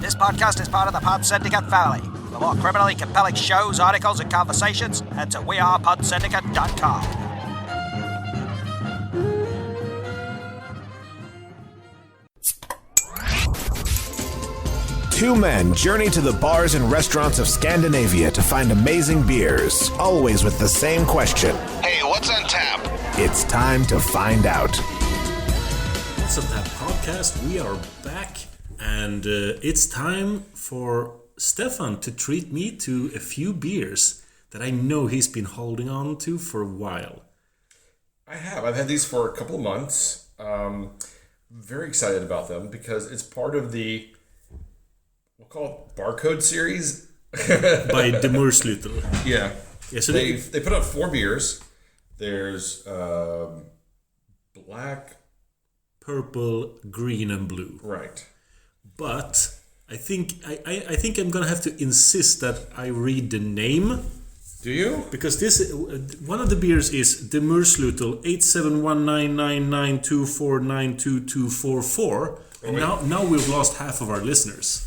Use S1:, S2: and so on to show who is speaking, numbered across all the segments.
S1: This podcast is part of the Pod Syndicate family. For more criminally compelling shows, articles, and conversations, head to wearepodsyndicate.com.
S2: Two men journey to the bars and restaurants of Scandinavia to find amazing beers, always with the same question.
S3: Hey, what's on tap?
S2: It's time to find out.
S4: What's Up That Podcast? We are back, and it's time for Stefan to treat me to a few beers that I know he's been holding on to for a while.
S5: I have. I've had these for a couple of months. Very excited about them because it's part of the, we'll call it barcode series.
S4: By the Moersleutel.
S5: Yeah.
S4: So
S5: they put out 4 beers. There's black,
S4: purple, green, and blue.
S5: right.
S4: But I think I'm gonna have to insist that I read the name.
S5: Do you?
S4: Because this one of the beers is the Moersleutel 871992492244. And now we've lost half of our listeners.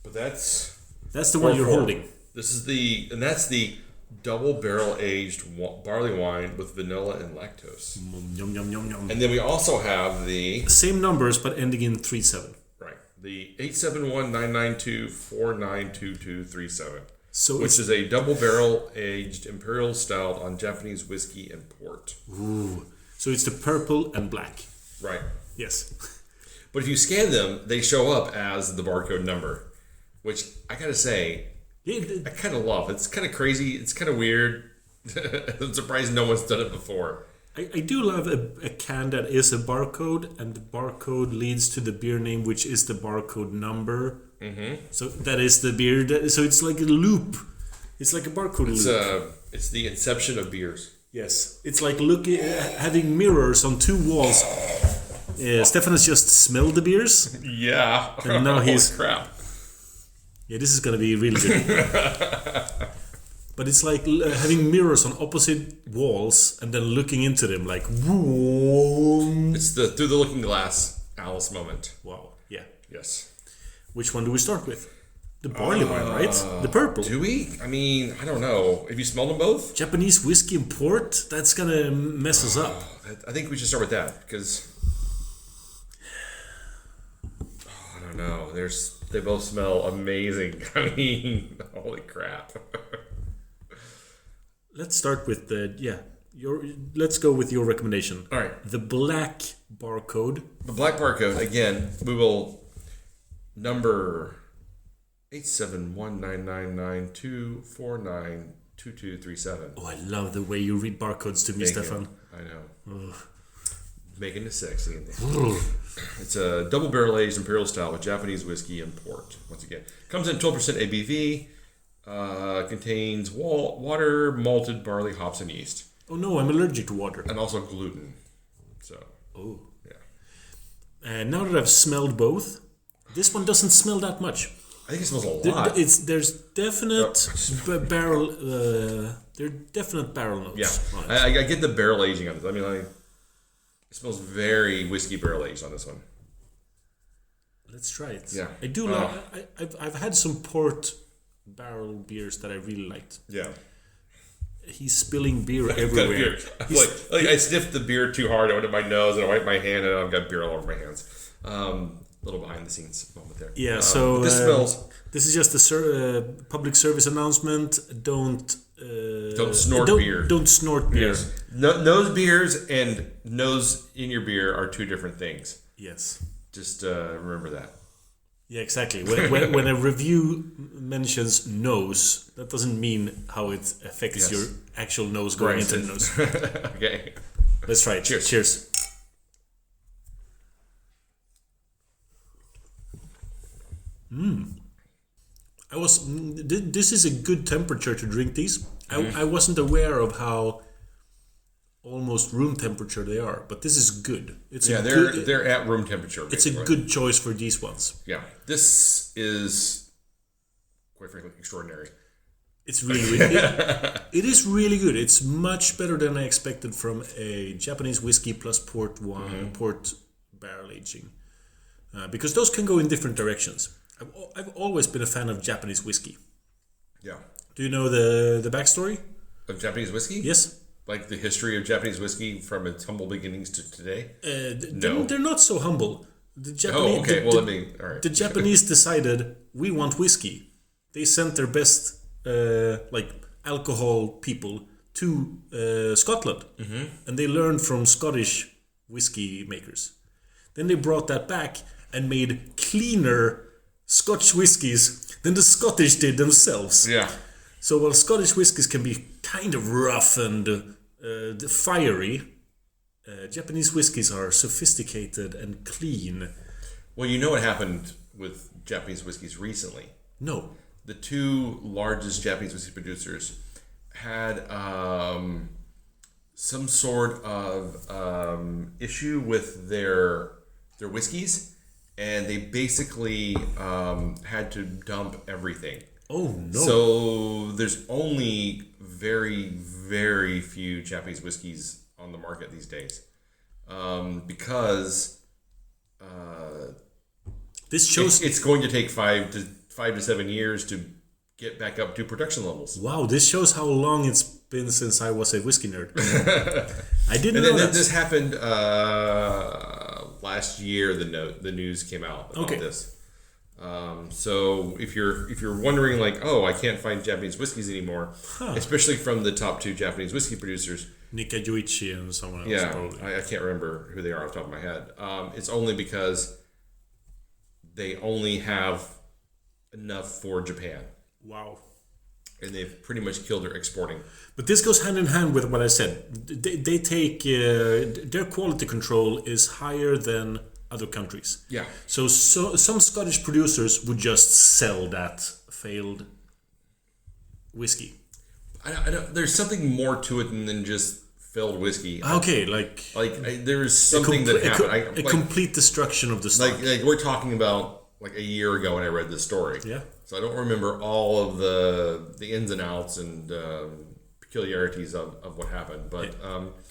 S5: But that's
S4: the one you're holding.
S5: This is that's the double barrel aged barley wine with vanilla and lactose.
S4: Yum yum yum yum.
S5: And then we also have the
S4: Same numbers but ending in 37.
S5: right, the 871-992-492237.
S4: Which
S5: is a double barrel aged imperial stout on Japanese whiskey and port.
S4: Ooh. So it's the purple and black.
S5: Right.
S4: Yes.
S5: But if you scan them, they show up as the barcode number, which I gotta say, I kind of love. It's kind of crazy. It's kind of weird. I'm surprised no one's done it before.
S4: I do love a can that is a barcode, and the barcode leads to the beer name, which is the barcode number. Mm-hmm. So that is the beer. So it's like a loop. It's like a barcode loop.
S5: It's the inception of beers.
S4: Yes. It's like having mirrors on 2 walls. Stefan has just smelled the beers.
S5: Yeah.
S4: And now he's...
S5: crap.
S4: Yeah, this is going to be really good. But it's like having mirrors on opposite walls and then looking into them like, whoa.
S5: It's the through the looking glass Alice moment.
S4: Wow, yeah.
S5: Yes.
S4: Which one do we start with? The barley wine, right? The purple.
S5: Do we? I mean, I don't know. Have you smelled them both?
S4: Japanese whiskey and port? That's going to mess us up.
S5: I think we should start with that because... I don't know. They both smell amazing. I mean, holy crap.
S4: Let's start with let's go with your recommendation.
S5: All right.
S4: The black barcode.
S5: The black barcode, again, we will number 871-999-249-2237.
S4: Oh, I love the way you read barcodes to me, Stefan.
S5: I know. Making it sexy. It's a double barrel aged imperial stout with Japanese whiskey and port. Once again, comes in 12% ABV. Contains water, malted barley, hops, and yeast.
S4: Oh no, I'm allergic to water.
S5: And also gluten. So.
S4: Oh.
S5: Yeah.
S4: And now that I've smelled both, this one doesn't smell that much.
S5: I think it smells a lot.
S4: There's definite barrel. There are definite barrel notes.
S5: Yeah. I get the barrel aging on this. I mean, it smells very whiskey barrel aged on this one.
S4: Let's try it.
S5: Yeah.
S4: I do like. I've had some port barrel beers that I really liked.
S5: Yeah.
S4: He's spilling beer everywhere.
S5: I sniffed the beer too hard. I went to my nose and I wiped my hand and I've got beer all over my hands. Little behind the scenes moment there.
S4: Yeah. So
S5: this smells.
S4: This is just a public service announcement. Don't
S5: snort beer.
S4: Don't snort beer.
S5: Yes. Nose beers and nose in your beer are 2 different things.
S4: Yes.
S5: Just remember that.
S4: Yeah, exactly. When a review mentions nose, that doesn't mean how it affects your actual nose going into the nose.
S5: Okay.
S4: Let's try it. Cheers. This is a good temperature to drink these. I wasn't aware of how almost room temperature they are, but this is good.
S5: They're at room temperature.
S4: Basically. It's a good choice for these ones.
S5: Yeah, this is quite frankly extraordinary.
S4: It's really it is really good. It's much better than I expected from a Japanese whiskey plus port wine, port barrel aging, because those can go in different directions. I've always been a fan of Japanese whiskey.
S5: Yeah.
S4: Do you know the backstory?
S5: Of Japanese whiskey?
S4: Yes.
S5: Like the history of Japanese whiskey from its humble beginnings to today?
S4: No. They're not so humble. The Japanese,
S5: all right.
S4: The Japanese decided, we want whiskey. They sent their best alcohol people to Scotland. Mm-hmm. And they learned from Scottish whiskey makers. Then they brought that back and made cleaner Scotch whiskies than the Scottish did themselves.
S5: Yeah.
S4: So while Scottish whiskies can be kind of rough and fiery, Japanese whiskies are sophisticated and clean.
S5: Well, you know what happened with Japanese whiskeys recently?
S4: No.
S5: The two largest Japanese whiskey producers had some sort of issue with their whiskeys, and they basically had to dump everything.
S4: Oh, no.
S5: So there's only very, very few Japanese whiskeys on the market these days. Because
S4: this shows
S5: it's going to take 5 to 7 years to get back up to production levels.
S4: Wow, this shows how long it's been since I was a whiskey nerd. I didn't know that.
S5: This happened last year. The news came out about this. So if you're wondering, like, oh, I can't find Japanese whiskeys anymore, especially from the top two Japanese whiskey producers,
S4: Nika Yuichi and someone else.
S5: yeah,
S4: probably.
S5: I can't remember who they are off the top of my head. It's only because they only have enough for Japan.
S4: Wow.
S5: And they've pretty much killed their exporting.
S4: But this goes hand in hand with what I said. They take their quality control is higher than other countries.
S5: Yeah.
S4: So some Scottish producers would just sell that failed whiskey.
S5: I don't, there's something more to it than just failed whiskey.
S4: Okay,
S5: there is something that happened.
S4: A complete destruction of the stock.
S5: Like we're talking about like a year ago when I read this story.
S4: Yeah.
S5: So I don't remember all of the ins and outs and peculiarities of what happened. But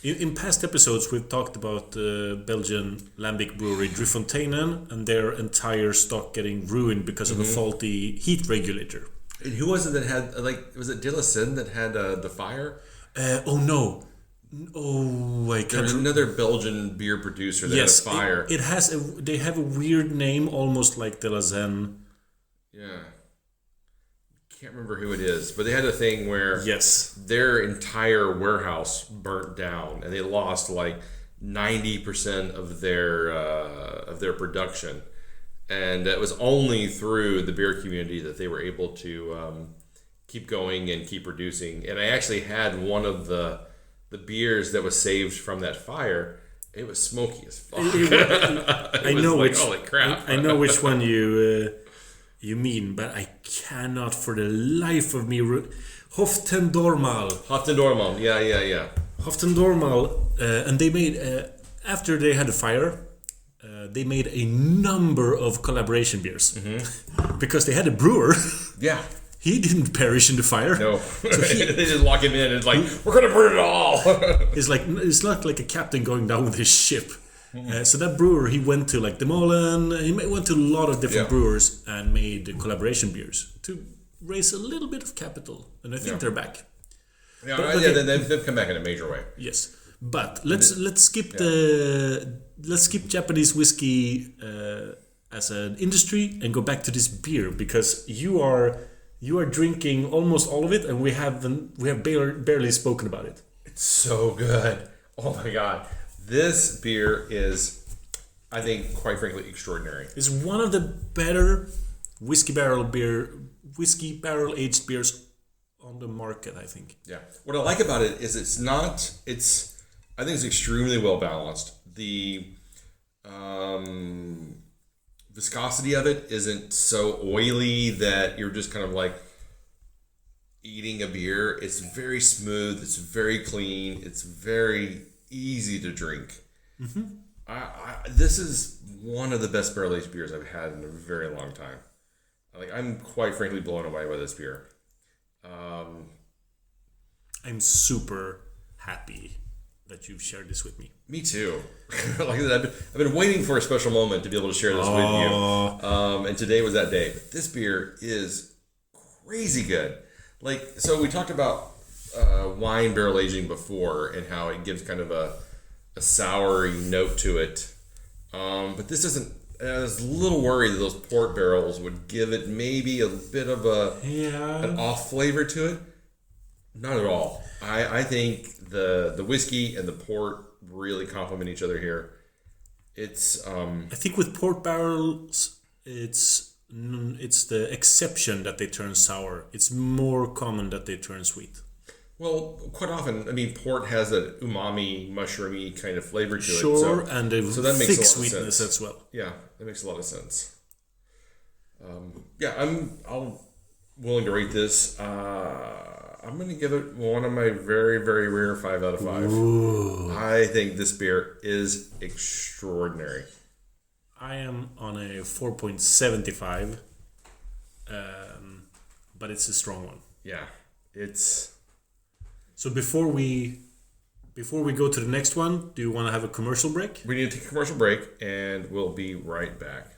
S4: in past episodes, we've talked about Belgian Lambic brewery Driefonteinen and their entire stock getting ruined because of a faulty heat regulator.
S5: And who was it that had, was it De La Sin that had the fire?
S4: Oh no. Oh, I can't.
S5: There's another Belgian beer producer that had a fire.
S4: It has they have a weird name, almost like De La Zen.
S5: Yeah. Can't remember who it is, but they had a thing where their entire warehouse burnt down and they lost like 90% of their production. And it was only through the beer community that they were able to keep going and keep producing. And I actually had one of the beers that was saved from that fire. It was smoky as fuck.
S4: I know
S5: like,
S4: which.
S5: Holy crap!
S4: I know which one you mean, but I cannot for the life of me. Hoftendormal.
S5: Hoftendormal. Yeah.
S4: Hoftendormal, and they made after they had a fire. They made a number of collaboration beers because they had a brewer.
S5: Yeah.
S4: He didn't perish in the fire.
S5: No. So they just lock him in and it's like, we're going to burn it all.
S4: It's not like a captain going down with his ship. So that brewer, he went to like Demolen, he went to a lot of different brewers and made collaboration beers to raise a little bit of capital. And I think they're back.
S5: They've come back in a major way.
S4: Yes. But let's skip Japanese whiskey as an industry and go back to this beer because you are drinking almost all of it and we have barely spoken about it.
S5: It's so good. Oh my god. This beer is, I think, quite frankly, extraordinary.
S4: It's one of the better whiskey barrel aged beers on the market, I think.
S5: Yeah. What I like about it is I think it's extremely well balanced. The viscosity of it isn't so oily that you're just kind of like eating a beer. It's very smooth. It's very clean. It's very easy to drink. This is one of the best barrel aged beers I've had in a very long time. I'm quite frankly blown away by this beer.
S4: I'm super happy that you've shared this with me.
S5: Me too. Like I've been waiting for a special moment to be able to share this with you. And today was that day. But this beer is crazy good. Like, so we talked about wine barrel aging before and how it gives kind of a soury note to it. But this isn't. I was a little worried that those port barrels would give it maybe a bit of an off flavor to it. Not at all. I think the whiskey and the port really complement each other here. It's
S4: I think with port barrels, it's the exception that they turn sour. It's more common that they turn sweet.
S5: Well, quite often, I mean, port has that umami, mushroomy kind of flavor to it.
S4: Sure, and a
S5: so that makes
S4: thick
S5: a lot
S4: sweetness
S5: of sense
S4: as well.
S5: Yeah, that makes a lot of sense. I'm willing to rate this. I'm going to give it one of my very, very rare 5 out of 5. Ooh. I think this beer is extraordinary.
S4: I am on a 4.75, but it's a strong one.
S5: Yeah, it's...
S4: So before we go to the next one, do you want to have a commercial break?
S5: We need to take a commercial break, and we'll be right back.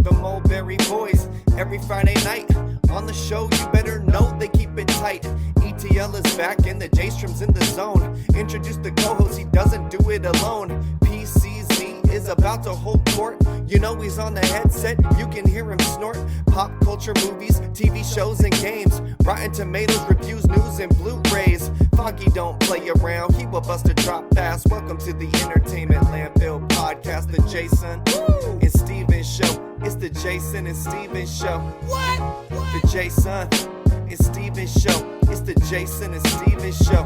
S3: The Mulberry Boys, every Friday night. On the show, you better know they keep it tight. ETL is back and the J-Strom's in the zone. Introduce the co-host, he doesn't do it alone. PCZ is about to hold court. You know he's on the headset, you can hear him snort. Pop culture, movies, TV shows, and games. Rotten Tomatoes, reviews, news, and Blu-rays. Foggy don't play around, he will bust a drop fast. Welcome to the Entertainment Landfill Podcast, the Jason and Steven Show. It's the Jason and Steven Show. What? The Jason and Steven Show. It's the Jason and Steven Show.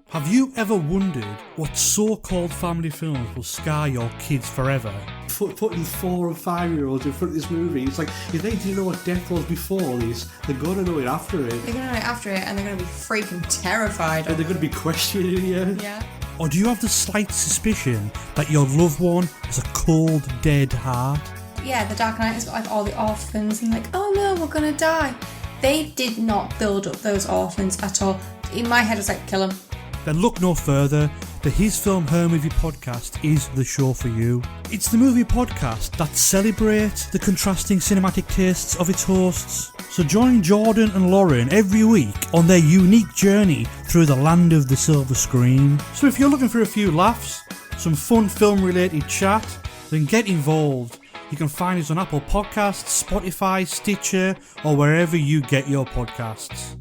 S6: Have you ever wondered what so-called family films will scar your kids forever?
S7: Putting 4 and 5-year-olds in front of this movie, it's like, if they didn't know what death was before this, they're going to know it after it.
S8: They're going to know it after it, and they're going to be freaking terrified.
S7: And they're going to be questioning you.
S8: Yeah.
S6: Or do you have the slight suspicion that your loved one has a cold, dead heart?
S8: Yeah, the Dark Knight has got like all the orphans and like, oh no, we're going to die. They did not build up those orphans at all. In my head, it was like, kill them.
S6: Then look no further. The His Film Her Movie podcast is the show for you. It's the movie podcast that celebrates the contrasting cinematic tastes of its hosts. So join Jordan and Lauren every week on their unique journey through the land of the silver screen. So if you're looking for a few laughs, some fun film-related chat, then get involved. You can find us on Apple Podcasts, Spotify, Stitcher, or wherever you get your podcasts.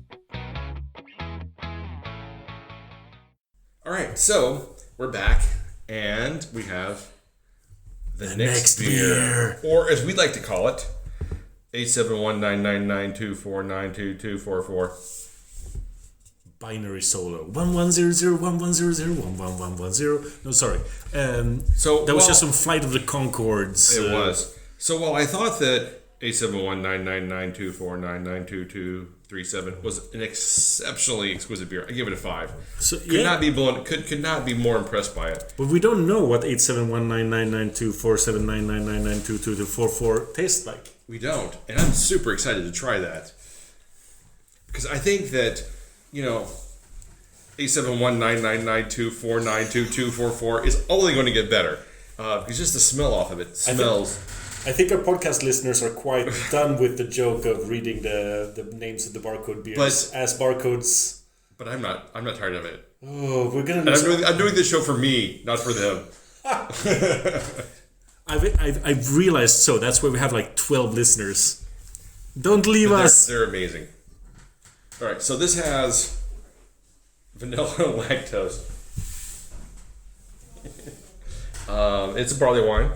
S5: All right, so we're back, and we have the next beer, or as we'd like to call it, 871-999-2492244.
S4: Binary solo 110011001110. No, sorry.
S5: So
S4: that was just some Flight of the Conchords.
S5: It was. So while I thought that 871-999-249922237 was an exceptionally exquisite beer, I give it a 5.
S4: So,
S5: could not be more impressed by it.
S4: But we don't know what 871-999-247-999-922-44 tastes like.
S5: We don't, and I'm super excited to try that because I think that 871-999-2492244 is only going to get better because just the smell off of it smells.
S4: I think our podcast listeners are quite done with the joke of reading the names of the barcode beers as barcodes.
S5: But I'm not tired of it.
S4: Oh, we're gonna.
S5: I'm doing this show for me, not for them.
S4: I've realized so. That's why we have like 12 listeners. Don't leave us.
S5: They're amazing. All right, so this has vanilla and lactose. It's a barley wine.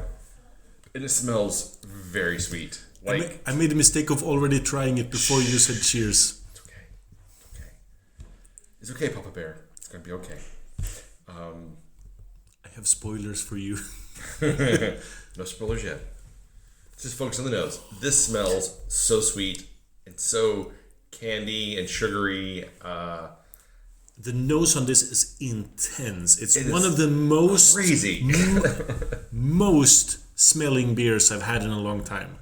S5: And it smells very sweet.
S4: I made the mistake of already trying it before you said cheers.
S5: It's okay. It's okay, Papa Bear. It's going to be okay.
S4: I have spoilers for you.
S5: No spoilers yet. Just focus on the nose. This smells so sweet and so candy and sugary.
S4: The nose on this is intense. It's
S5: It
S4: one
S5: is
S4: of the most
S5: crazy.
S4: most smelling beers I've had in a long time.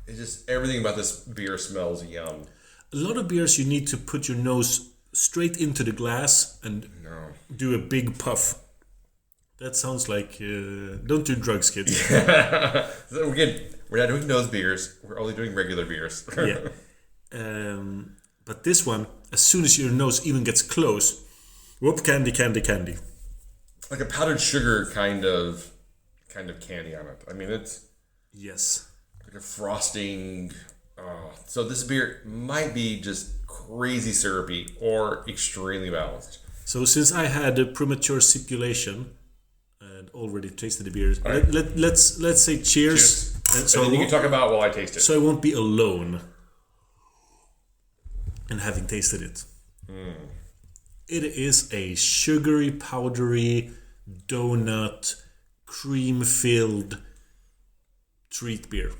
S5: It's just everything about this beer smells yum.
S4: A lot of beers you need to put your nose straight into the glass and do a big puff. That sounds like don't do drugs, kids.
S5: So again, we're not doing nose beers. We're only doing regular beers.
S4: Yeah. But this one, as soon as your nose even gets close, whoop, candy.
S5: Like a powdered sugar kind of candy on it. I mean, it's
S4: Yes.
S5: like a frosting. So this beer might be just crazy syrupy or extremely balanced.
S4: So since I had a premature stipulation and already tasted the beers,
S5: right.
S4: let's say cheers. And
S5: So and then you can talk about while I taste it.
S4: So I won't be alone in having tasted it. It is a sugary, powdery, donut, cream-filled treat beer.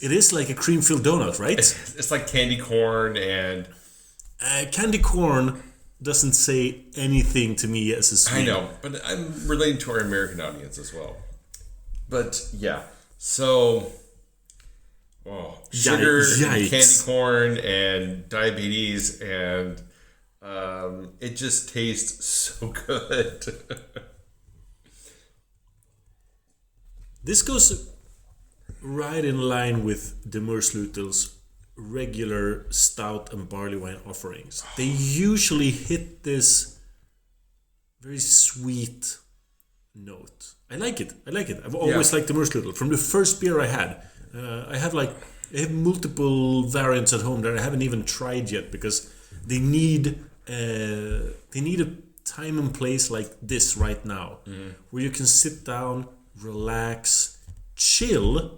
S4: It is like a cream-filled donut, right?
S5: It's like candy corn and...
S4: Candy corn doesn't say anything to me as a sweet.
S5: I know, but I'm relating to our American audience as well. But yeah, so... sugar and candy corn and diabetes and it just tastes so good.
S4: This goes right in line with the Moersleutel's regular stout and barley wine offerings. They usually hit this very sweet note. I like it. I've always liked the Moersleutel. From the first beer I had, I have multiple variants at home that I haven't even tried yet because they need a time and place like this right now, where you can sit down, relax, chill.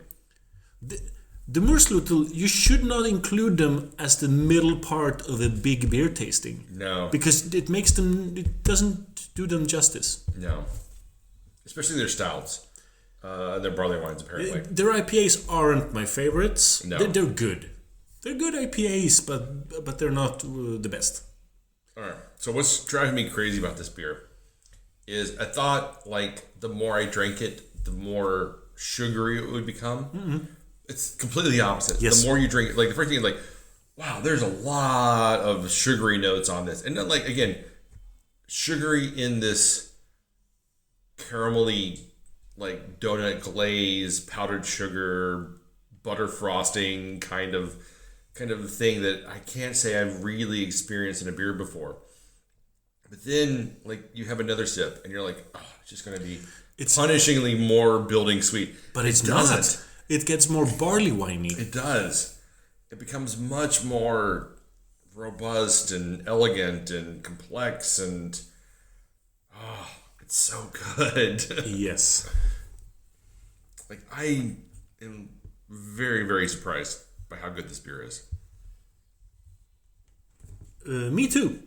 S4: The Moersleutel, you should not include them as the middle part of a big beer tasting.
S5: No,
S4: because it doesn't do them justice.
S5: No, especially their stouts. Their barley wines, apparently.
S4: Their IPAs aren't my favorites.
S5: No.
S4: They're good. They're good IPAs, but they're not the best.
S5: All right. So what's driving me crazy about this beer is I thought, like, the more I drank it, the more sugary it would become. Mm-hmm. It's completely the opposite.
S4: Yes.
S5: The more you drink it, like, the first thing is like, wow, there's a lot of sugary notes on this. And then, like, again, sugary in this caramelly, like, donut glaze, powdered sugar, butter frosting kind of thing that I can't say I've really experienced in a beer before. But then, like, you have another sip and you're like, oh, it's just going to be punishingly more building sweet.
S4: But it doesn't. It gets more barley winey.
S5: It does. It becomes much more robust and elegant and complex and it's so good.
S4: Yes.
S5: Like, I am very, very surprised by how good this beer is.
S4: Me too.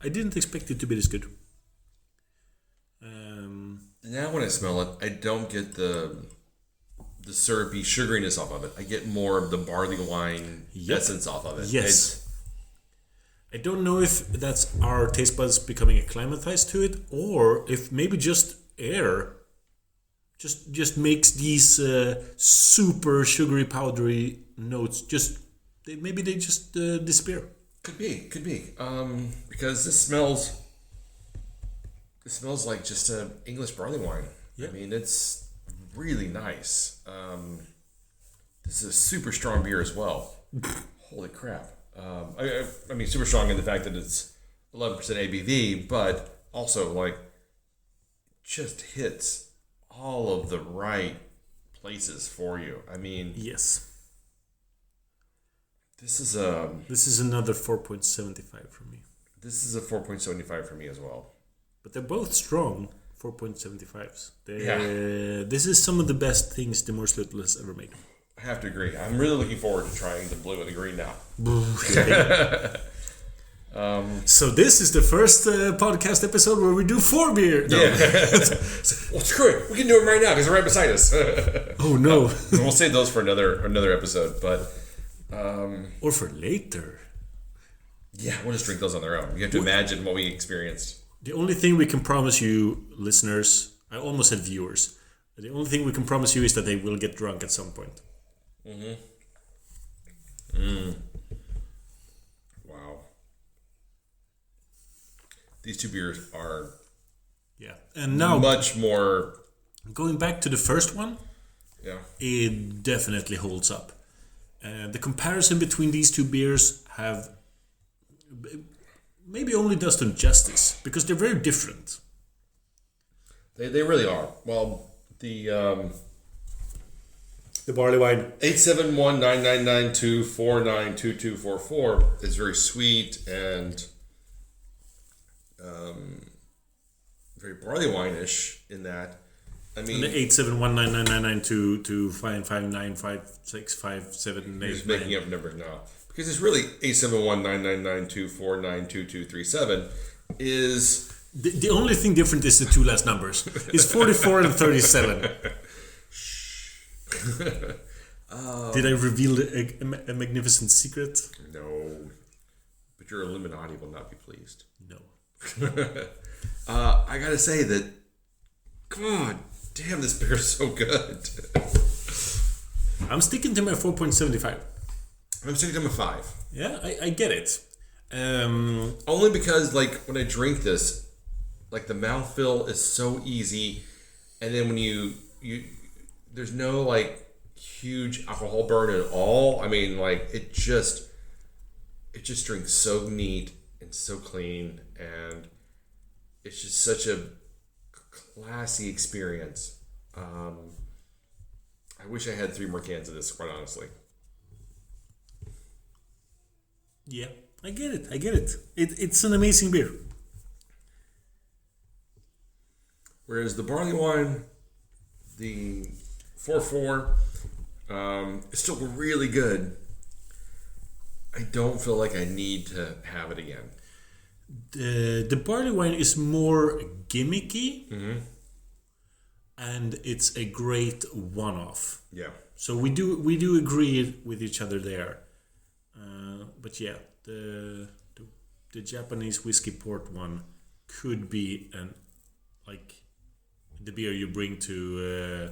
S4: I didn't expect it to be this good.
S5: Now when I smell it, I don't get the syrupy sugariness off of it. I get more of the barley wine essence off of it.
S4: Yes. I don't know if that's our taste buds becoming acclimatized to it, or if maybe just air just makes these super sugary, powdery notes maybe they just disappear.
S5: Could be. Because this smells like just an English barley wine. Yeah. I mean, it's really nice. This is a super strong beer as well. Holy crap. I mean, super strong in the fact that it's 11% ABV, but also, like, just hits all of the right places for you. I mean,
S4: yes.
S5: This is
S4: another 4.75 for me.
S5: This is a 4.75 for me as well.
S4: But they're both strong 4.75s. This is some of the best things the Moersleutel has ever made.
S5: I have to agree. I'm really looking forward to trying the blue and the green now.
S4: So this is the first podcast episode where we do 4 beer. No.
S5: Yeah. Well, screw it. We can do it right now because they're right beside us.
S4: Oh no.
S5: We'll save those for another episode, but
S4: Or for later.
S5: yeah, we'll just drink those on their own. You have to imagine what we experienced.
S4: The only thing we can promise you, listeners, I almost said viewers. The only thing we can promise you is that they will get drunk at some point.
S5: Wow. These 2 beers are
S4: Yeah. And now,
S5: much more.
S4: going back to the first one,
S5: Yeah.
S4: it definitely holds up. The comparison between these 2 beers have maybe only does them justice because they're very different.
S5: They really are. Well, the
S4: barley wine
S5: 871-999-249-2244 is very sweet and very barley wine-ish in that. I mean,
S4: the 871-999-259-565-7
S5: you're just making up numbers now. Because it's really 871-999-249-2237 is...
S4: The only thing different is the 2 last numbers. It's 44 and 37. Did I reveal a magnificent secret?
S5: No. But your Illuminati will not be pleased.
S4: No.
S5: I gotta say that... God damn, this beer is so good.
S4: I'm sticking to my 4.75.
S5: I'm sticking to my 5.
S4: Yeah, I get it.
S5: Only because, like, when I drink this, like, the mouthfeel is so easy, and then when you there's no, like, huge alcohol burn at all. I mean, like, it just drinks so neat and so clean, and it's just such a classy experience. I wish I had 3 more cans of this, quite honestly.
S4: Yeah, I get it. It's an amazing beer.
S5: Whereas the barley wine, the 4.4, is still really good. I don't feel like I need to have it again.
S4: The barley wine is more gimmicky, and it's a great one-off.
S5: Yeah.
S4: So we do agree with each other there. But yeah, the Japanese whiskey port one could be the beer you bring to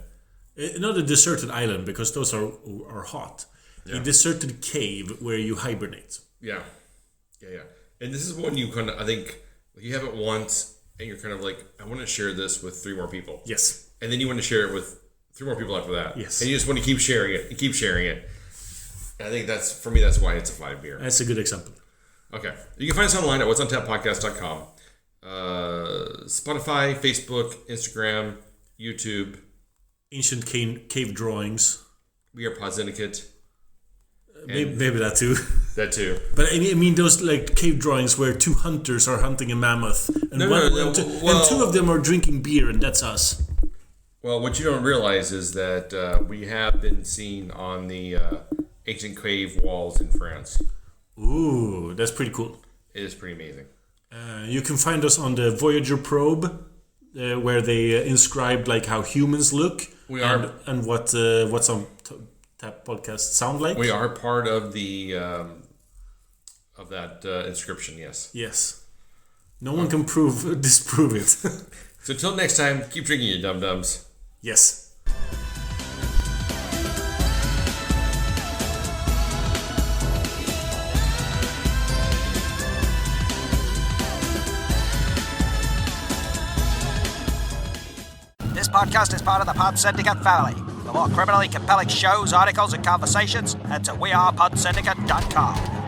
S4: not a deserted island, because those are hot.
S5: Yeah.
S4: A deserted cave where you hibernate.
S5: Yeah. And this is one you kind of, I think, you have it once, and you're kind of like, I want to share this with 3 more people.
S4: Yes.
S5: And then you want to share it with 3 more people after that.
S4: Yes.
S5: And you just want to keep sharing it and keep sharing it. And I think that's why it's a 5 beer.
S4: That's a good example.
S5: Okay. You can find us online at what'sontappodcast.com. Spotify, Facebook, Instagram, YouTube.
S4: Ancient cave drawings.
S5: We are Pod Syndicate.
S4: Maybe that too.
S5: That too.
S4: But I mean those like cave drawings where 2 hunters are hunting a mammoth, and and 2 of them are drinking beer, and that's us.
S5: Well, what you don't realize is that we have been seen on the ancient cave walls in France.
S4: Ooh, that's pretty cool.
S5: It is pretty amazing.
S4: You can find us on the Voyager probe, where they inscribed like how humans look.
S5: We are,
S4: and what what's on Tap Podcast sound like.
S5: We are part of the of that inscription. Yes.
S4: Yes. No one can disprove it.
S5: So until next time, keep drinking, you dum-dums.
S4: Yes.
S1: This podcast is part of the Pod Syndicate family. For more criminally compelling shows, articles, and conversations, head to wearepodsyndicate.com.